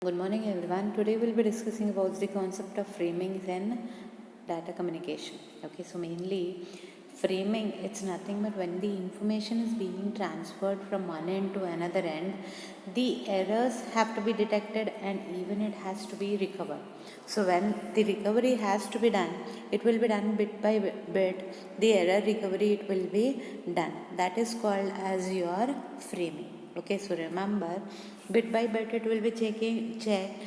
Good morning everyone. Today we'll be discussing about the concept of framing in data communication. Okay, so mainly framing, it's nothing but when the information is being transferred from one end to another end, the errors have to be detected and even it has to be recovered. So when the recovery has to be done, it will be done bit by bit. The error recovery it will be done. That is called as your framing. Okay, so remember, bit by bit it will be checked,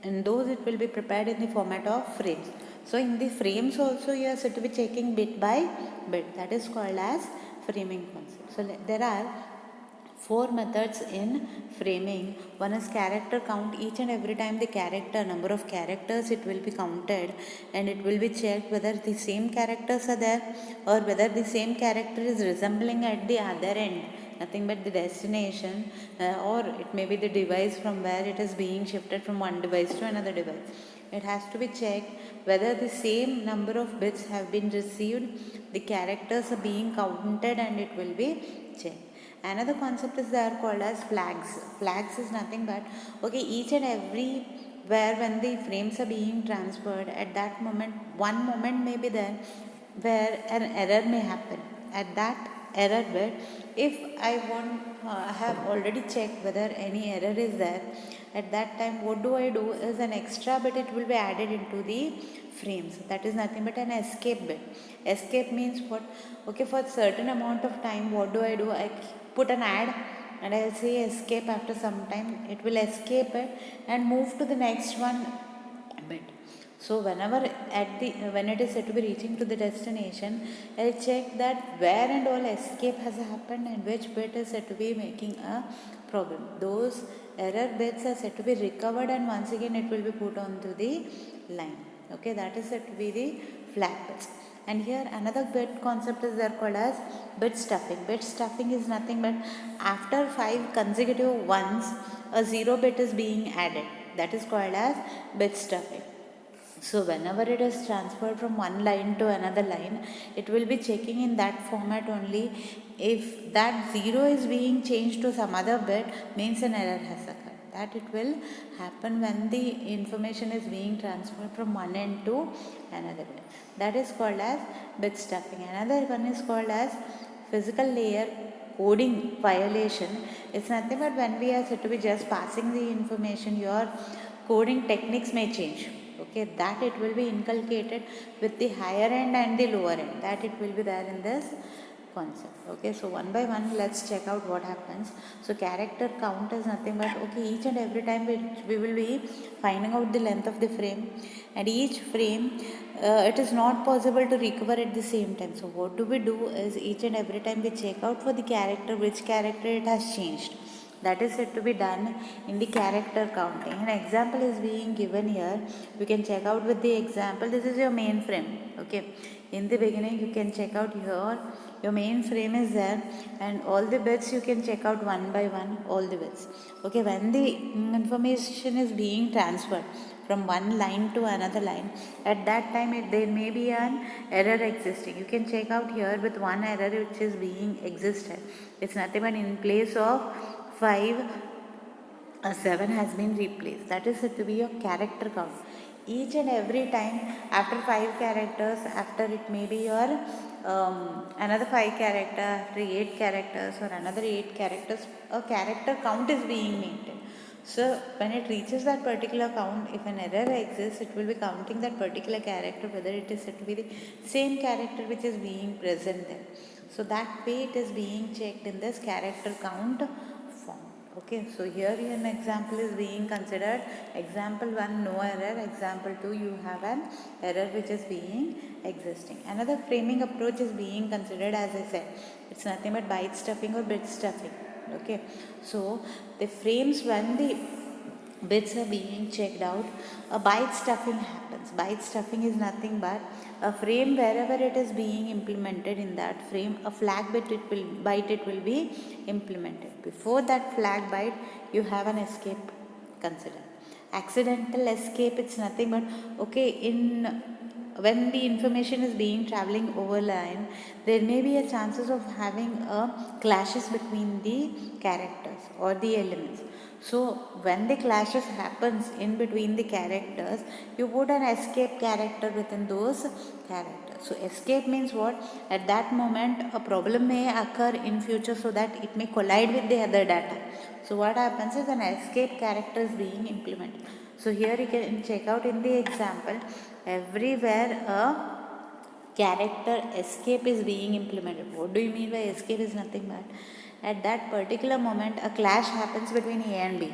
and those it will be prepared in the format of frames. So in the frames also you are said to be checking bit by bit. That is called as framing concept. So there are four methods in framing. One is character count. Each and every time the character, number of characters, it will be counted and it will be checked whether the same characters are there or whether the same character is resembling at the other end, nothing but the destination, or it may be the device from where it is being shifted from one device to another device. It has to be checked whether the same number of bits have been received, the characters are being counted and it will be checked. Another concept is there called as flags. Flags is nothing but each and every where when the frames are being transferred, at that moment one moment may be there where an error may happen. At that error bit, if I want I have already checked whether any error is there, at that time what do I do is an extra bit it will be added into the frames. That is nothing but an escape bit. Escape means what? For a certain amount of time what do? I put an ad and I'll say escape. After some time it will escape it and move to the next one bit. So whenever when it is said to be reaching to the destination, I'll check that where and all escape has happened and which bit is said to be making a problem. Those error bits are said to be recovered and once again it will be put onto the line. Okay, that is said to be the flag bits. And here another bit concept is there called as bit stuffing. Bit stuffing is nothing but after 5 consecutive ones, a 0 bit is being added. That is called as bit stuffing. So whenever it is transferred from one line to another line, it will be checking in that format only. If that 0 is being changed to some other bit, means an error has occurred. That it will happen when the information is being transferred from one end to another end. That is called as bit stuffing. Another one is called as physical layer coding violation. It's nothing but when we are said to be just passing the information, your coding techniques may change. Okay, that it will be inculcated with the higher end and the lower end. That it will be there in this concept. Okay, so one by one let's check out what happens. So character count is nothing but each and every time we will be finding out the length of the frame, and each frame it is not possible to recover at the same time. So what do we do is each and every time we check out for the character which character it has changed. That is said to be done in the character counting. An example is being given here. You can check out with the example. This is your main frame. Okay, in the beginning you can check out here your main frame is there and all the bits you can check out one by one, all the bits. Okay, when the information is being transferred from one line to another line, at that time there may be an error existing. You can check out here with one error which is being existed. It's nothing but in place of 5, a 7 has been replaced. That is said to be your character count. Each and every time after 5 characters, after it may be your another 5 character, after 8 characters or another 8 characters, a character count is being maintained. So when it reaches that particular count, if an error exists, it will be counting that particular character whether it is said to be the same character which is being present there. So that way it is being checked in this character count form. Okay, so here an example is being considered. Example 1, no error. Example 2, you have an error which is being existing. Another framing approach is being considered, as I said. It's nothing but byte stuffing or bit stuffing. Okay, so the frames when the bits are being checked out, a byte stuffing happens. Byte stuffing is nothing but a frame wherever it is being implemented in that frame, a flag byte it will be implemented. Before that flag byte, you have an escape considered. Accidental escape, it's nothing but in when the information is being traveling over line, there may be a chances of having a clashes between the characters or the elements. So when the clashes happens in between the characters, you put an escape character within those characters. So escape means what? At that moment a problem may occur in future so that it may collide with the other data. So what happens is an escape character is being implemented. So here you can check out in the example, everywhere a character escape is being implemented. What do you mean by escape? Is nothing but at that particular moment a clash happens between A and B.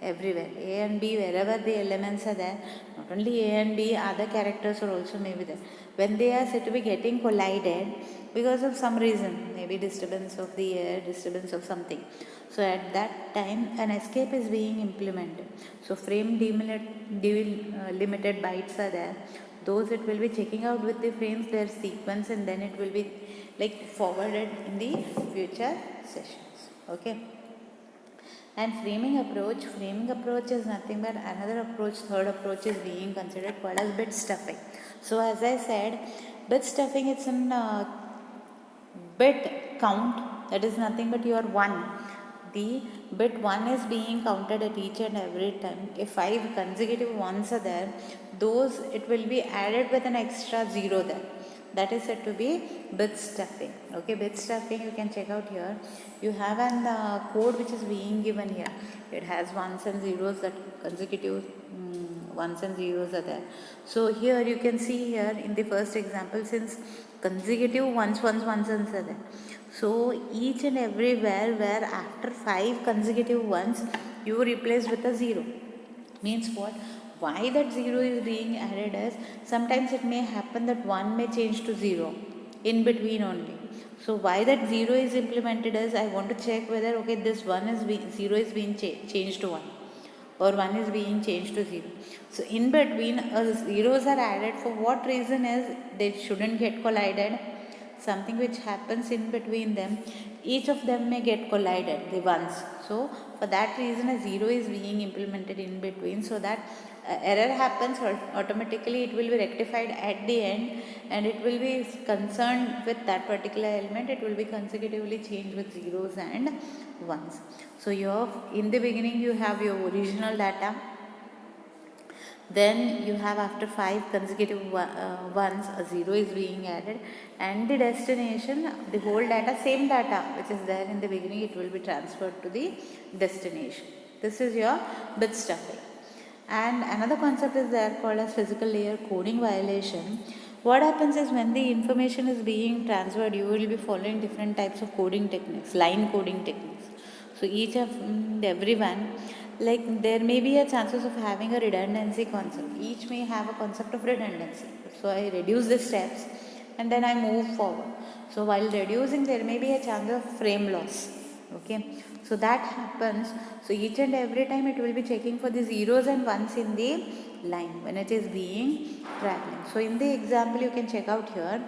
Everywhere A and B, wherever the elements are there, not only A and B, other characters are also maybe there. When they are said to be getting collided because of some reason, maybe disturbance of the air, disturbance of something, so at that time an escape is being implemented. So frame delimited bytes are there, those it will be checking out with the frames their sequence, and then it will be like forwarded in the future sessions. Okay. And framing approach is nothing but another approach, third approach is being considered called as bit stuffing. So as I said, bit stuffing, it's an bit count, that is nothing but your 1. The bit 1 is being counted at each and every time. If 5 consecutive ones are there, those it will be added with an extra 0 there. That is said to be bit stuffing. Okay, bit stuffing you can check out here. You have an code which is being given here. It has ones and zeros, that consecutive ones and zeros are there. So here you can see here in the first example, since consecutive ones are there. So each and everywhere where after 5 consecutive ones you replace with a 0. Means what? Why that 0 is being added is, sometimes it may happen that 1 may change to 0 in between only. So why that 0 is implemented is, I want to check whether okay this 0 is being changed to 1 or 1 is being changed to 0. So in between zeros are added. For what reason is, they shouldn't get collided. Something which happens in between them, each of them may get collided, the ones. So for that reason a 0 is being implemented in between, so that error happens, automatically it will be rectified at the end, and it will be concerned with that particular element, it will be consecutively changed with zeros and ones. So in the beginning you have your original data, then you have after 5 consecutive ones a 0 is being added, and the destination, the whole data, same data which is there in the beginning, it will be transferred to the destination. This is your bit stuffing. And another concept is there called as physical layer coding violation. What happens is, when the information is being transferred, you will be following different types of coding techniques, line coding techniques. So each of everyone, like there may be a chances of having a redundancy concept. Each may have a concept of redundancy. So I reduce the steps and then I move forward. So while reducing, there may be a chance of frame loss. Okay, so that happens. So each and every time it will be checking for the zeros and ones in the line when it is being traveling. So in the example you can check out here,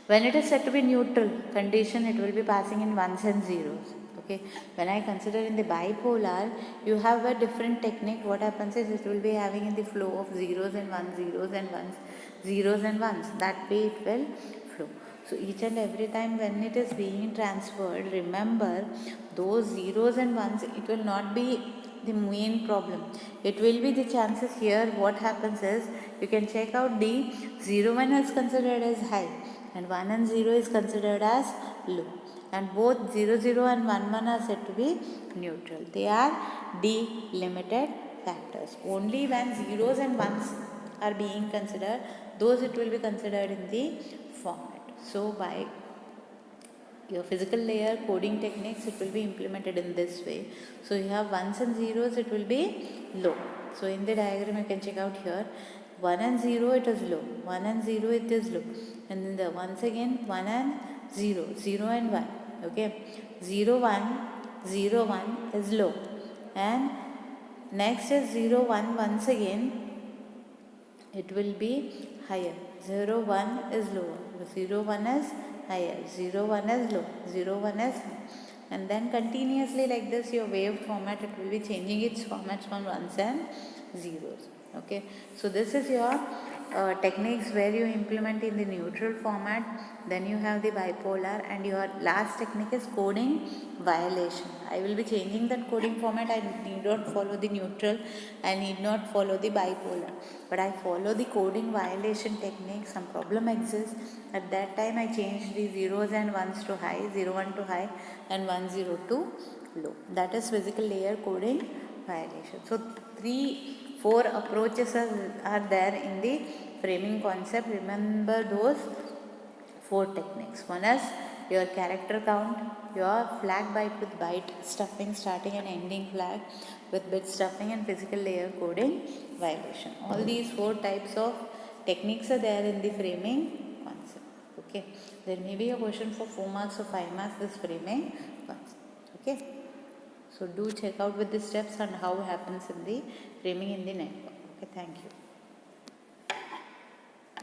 when it is said to be neutral condition, it will be passing in ones and zeros. Okay, when I consider in the bipolar, you have a different technique. What happens is, it will be having in the flow of zeros and ones, zeros and ones, zeros and ones. That way it will flow. So each and every time when it is being transferred, remember those zeros and ones, it will not be the main problem. It will be the chances here. What happens is, you can check out the 0 1 is considered as high and 1 and 0 is considered as low, and both 0 0 and 1 1 are said to be neutral. They are delimited factors. Only when zeros and ones are being considered, those it will be considered in the format. So by your physical layer coding techniques, it will be implemented in this way. So you have ones and zeros, it will be low. So in the diagram you can check out here, 1 and 0 it is low, 1 and 0 it is low, and then the once again 1 and 0, 0 and 1. Okay, 0 1, 0 1 is low, and next is 0 1, once again it will be higher. 0 1 is lower, 0 1 is higher, 0 1 is low, 0 1 is high, and then continuously like this your wave format, it will be changing its formats from ones and zeros. Okay, so this is your techniques where you implement in the neutral format, then you have the bipolar, and your last technique is coding violation. I will be changing that coding format. I need not follow the neutral, I need not follow the bipolar, but I follow the coding violation technique. Some problem exists, at that time I changed the zeros and ones to high, 01 to high and 10 to low. That is physical layer coding violation. So 4 approaches are there in the framing concept. Remember those 4 techniques. One is your character count, your flag byte with byte stuffing, starting and ending flag with bit stuffing, and physical layer coding violation. All these 4 types of techniques are there in the framing concept. Okay, there may be a question for 4 marks or 5 marks, this framing concept. Okay, so do check out with the steps and how happens in the framing in the network. Okay, thank you.